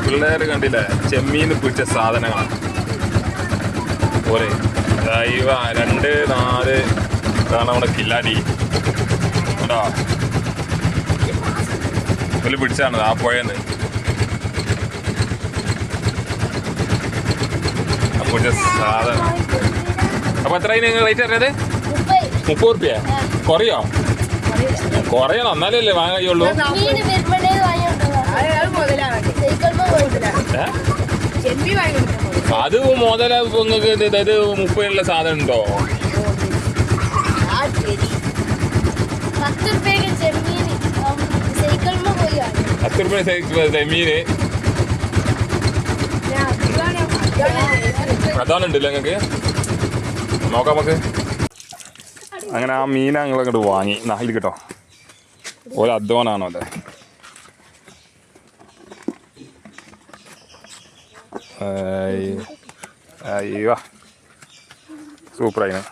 പിള്ളേർ കണ്ടില്ലേ ചെമ്മീന്ന് പിടിച്ച സാധനങ്ങളാണ് പോലെ 2 4 ഇതാണ് നമ്മുടെ കില്ലാടി കേട്ടോ. ഇതിൽ പിടിച്ചാണ് ആ പുഴന്ന് പിടിച്ച സാധനം. അപ്പൊ എത്രയായി നിങ്ങൾ റേറ്റ് അറിഞ്ഞത്? 30 റുപ്യ. കുറയോ? കുറയണം എന്നാലല്ലേ വാങ്ങാൻ കഴിയുള്ളൂ. അത് മുതല നിങ്ങൾക്ക് ഇത് 30 സാധനം ഉണ്ടോ? 10 റുപ്യ ചെമ്മീന് അതാണുണ്ടല്ലോ ഞങ്ങൾക്ക്. നോക്കാം നമുക്ക്. അങ്ങനെ ആ മീന ഞങ്ങളങ്ങോട്ട് വാങ്ങി. നാഹിൽ കേട്ടോ ഒരു അധ്വാനാണോ അതെ. അയ്യോ സൂപ്പറായിന്.